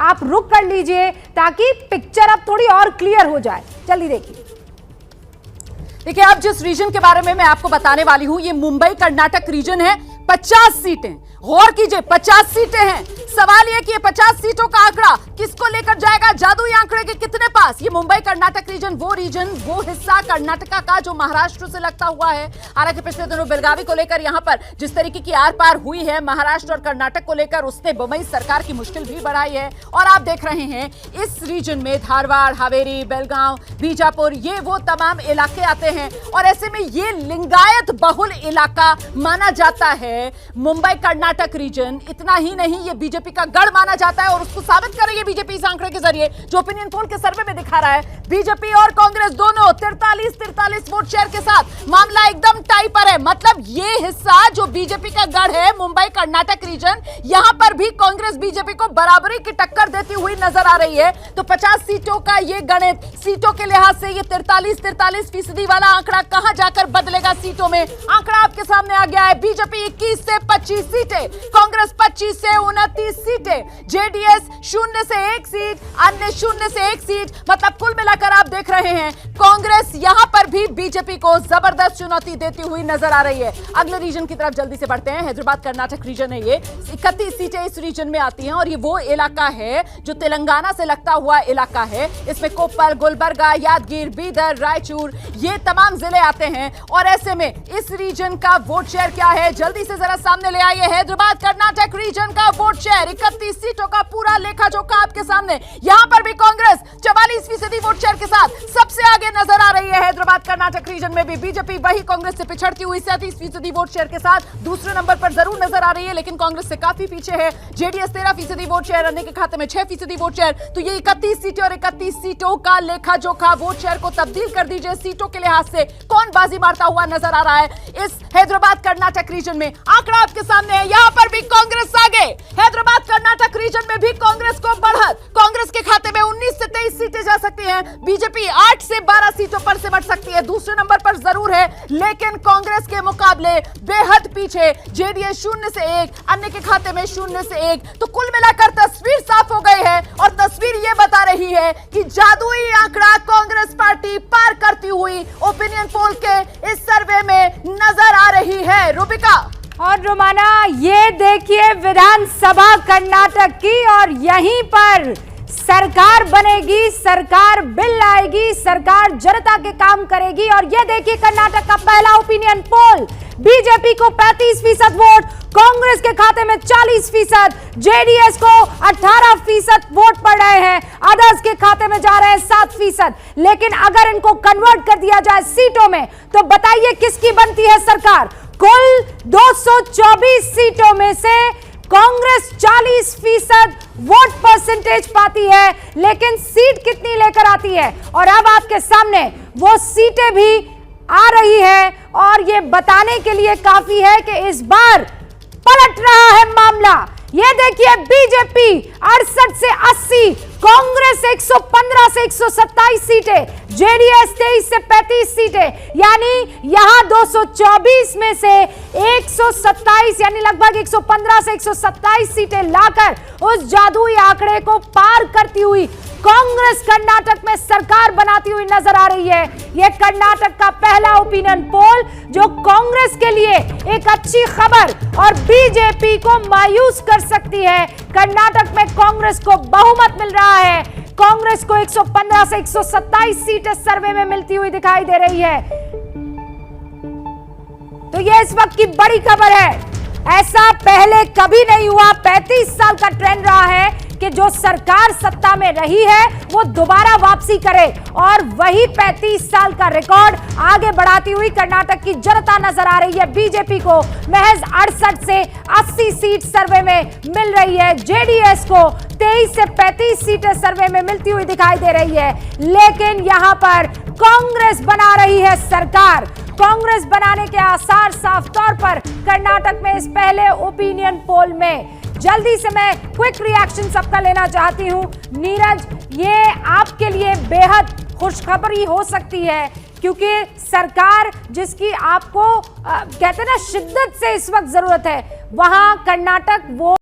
आप रुक कर लीजिए ताकि पिक्चर अब थोड़ी और क्लियर हो जाए। जल्दी देखिए, अब जिस रीजन के बारे में मैं आपको बताने वाली हूं, ये मुंबई कर्नाटक रीजन है। 50 सीटें, गौर कीजिए, 50 सीटें हैं। सवाल यह कि ये 50 सीटों का आंकड़ा किसको लेकर जाएगा, जादुई आंकड़े के कितने पास। ये मुंबई कर्नाटक रीजन, वो हिस्सा कर्नाटका का जो महाराष्ट्र से लगता हुआ है। हालांकि पिछले दिनों बेलगावी को लेकर यहां पर जिस तरीके की आर पार हुई है महाराष्ट्र और कर्नाटक को लेकर, उसने बम्बई सरकार की मुश्किल भी बढ़ाई है। और आप देख रहे हैं इस रीजन में धारवाड़, हावेरी, बेलगांव, बीजापुर, ये वो तमाम इलाके आते हैं। और ऐसे में ये लिंगायत बहुल इलाका माना जाता है मुंबई कर्नाटक रीजन। इतना ही नहीं, ये बीजेपी का गढ़ माना जाता है और उसको साबित करेंगे बीजेपी इस आंकड़े के जरिए जो ओपिनियन पोल के सर्वे में दिखा रहा है। बीजेपी और कांग्रेस दोनों 43 वोट शेयर के साथ मामला एकदम टाई पर है। मतलब ये हिस्सा जो बीजेपी का गढ़ है मुंबई कर्नाटक रीजन, यहां पर भी कांग्रेस बीजेपी को बराबरी की टक्कर देती हुई नजर आ रही है। तो 50 सीटों का ये गणित, सीटों के लिहाज से ये 43% वाला आंकड़ा कहां जाकर बदलेगा सीटों में, आंकड़ा आपके सामने आ गया है। बीजेपी 21 से 25 सीटें, कांग्रेस 25 से 29 सीटें, जेडीएस 0 से 1 सीट, अन्य 0 से 1 सीट। मतलब कुल मिलाकर आप देख रहे हैं कांग्रेस यहां पर भी बीजेपी को जबरदस्त चुनौती देती हुई नजर आ रही है। अगले रीजन की तरफ जल्दी से बढ़ते हैं। हैदराबाद कर्नाटक रीजन है ये, 31 सीटें इस रीजन में आती हैं और ये वो इलाका है जो तेलंगाना से लगता हुआ इलाका है। इसमें कोप्पल, गुलबर्गा, यादगीर, बीदर, रायचूर, ये तमाम जिले आते हैं। और ऐसे में इस रीजन का वोट शेयर क्या है, जल्दी से जरा सामने ले आइए। हैदराबाद कर्नाटक रीजन का वोट शेयर 31 सीटों का पूरा लेखा जोखा आपके सामने। यहां पर भी कांग्रेस 44% वोट शेयर के साथ सबसे आगे नजर आ रही है। हैदराबाद कर्नाटक रीजन में भी बीजेपी वही कांग्रेस से पिछड़ती हुई 37% वोट शेयर के साथ दूसरे नंबर पर जरूर नजर आ रही है, लेकिन कांग्रेस से काफी पीछे है। जेडीएस 13% वोट शेयर, अन्य के खाते में 6% वोट शेयर। तो ये 31 सीटें और 31 सीटों का लेखा जोखा, वोट शेयर को तब्दील कर दीजिए सीटों के लिहाज से, कौन बाजी मारता हुआ नजर आ रहा है इस हैदराबाद कर्नाटक रीजन में। आंकड़ा आपके सामने है, यहां पर भी कांग्रेस आगे। हैदराबाद कर्नाटक रीजन में भी कांग्रेस को बढ़त, कांग्रेस के खाते में 19 से 23 सीटें जा सकती हैं। बीजेपी 8 से 12 सीटों पर से बढ़ सकती है, दूसरे नंबर पर जरूर है, लेकिन कांग्रेस के मुकाबले बेहद पीछे। जेडीएस 0 से 1, अन्य के खाते में 0 से 1। तो कुल मिलाकर तस्वीर साफ हो गई है और तस्वीर यह बता रही है कि जादुई आंकड़ा कांग्रेस पार्टी पार करती हुई ओपिनियन पोल के इस सर्वे में नजर आ रही है। रूबिका और रोमाना, ये देखिए विधानसभा कर्नाटक की, और यहीं पर सरकार बनेगी, सरकार बिल लाएगी, सरकार जनता के काम करेगी। और ये देखिए कर्नाटक का पहला ओपिनियन पोल, बीजेपी को 35% वोट, कांग्रेस के खाते में 40%, जेडीएस को 18% वोट पड़ रहे हैं, अदर्स के खाते में जा रहे हैं 7%। लेकिन अगर इनको कन्वर्ट कर दिया जाए सीटों में तो बताइए किसकी बनती है सरकार। कुल 224 सीटों में से कांग्रेस 40% वोट परसेंटेज पाती है, लेकिन सीट कितनी लेकर आती है। और अब आपके सामने वो सीटें भी आ रही है और ये बताने के लिए काफी है कि इस बार पलट रहा है मामला। ये देखिए बीजेपी 68 से 80, कांग्रेस 115 से 127 सीटें, जेडीएस 23 से 35 सीटें, यानी यहां 224 में से 127 यानी लगभग 115 से 127 सीटें लाकर उस जादुई आंकड़े को पार करती हुई कांग्रेस कर्नाटक में सरकार बनाती हुई नजर आ रही है। यह कर्नाटक का पहला ओपिनियन पोल जो कांग्रेस के लिए एक अच्छी खबर और बीजेपी को मायूस कर सकती है। कर्नाटक में कांग्रेस को बहुमत मिल रहा है, कांग्रेस को 115 से 127 सीटें सर्वे में मिलती हुई दिखाई दे रही है। तो यह इस वक्त की बड़ी खबर है, ऐसा पहले कभी नहीं हुआ। 35 साल का ट्रेंड रहा है कि जो सरकार सत्ता में रही है वो दोबारा वापसी करे, और वही 35 साल का रिकॉर्ड आगे बढ़ाती हुई कर्नाटक की जनता नजर आ रही है। बीजेपी को महज 68 से 80 सीट सर्वे में मिल रही है, जेडीएस को 23 से 35 सीटें सर्वे में मिलती हुई दिखाई दे रही है। लेकिन यहां पर कांग्रेस बना रही है सरकार, कांग्रेस बनाने के आसार साफ तौर पर कर्नाटक में इस पहले ओपिनियन पोल में। जल्दी से मैं क्विक रिएक्शन सबका लेना चाहती हूं। नीरज, ये आपके लिए बेहद खुशखबरी हो सकती है क्योंकि सरकार जिसकी आपको कहते हैं ना शिद्दत से इस वक्त जरूरत है, वहां कर्नाटक वो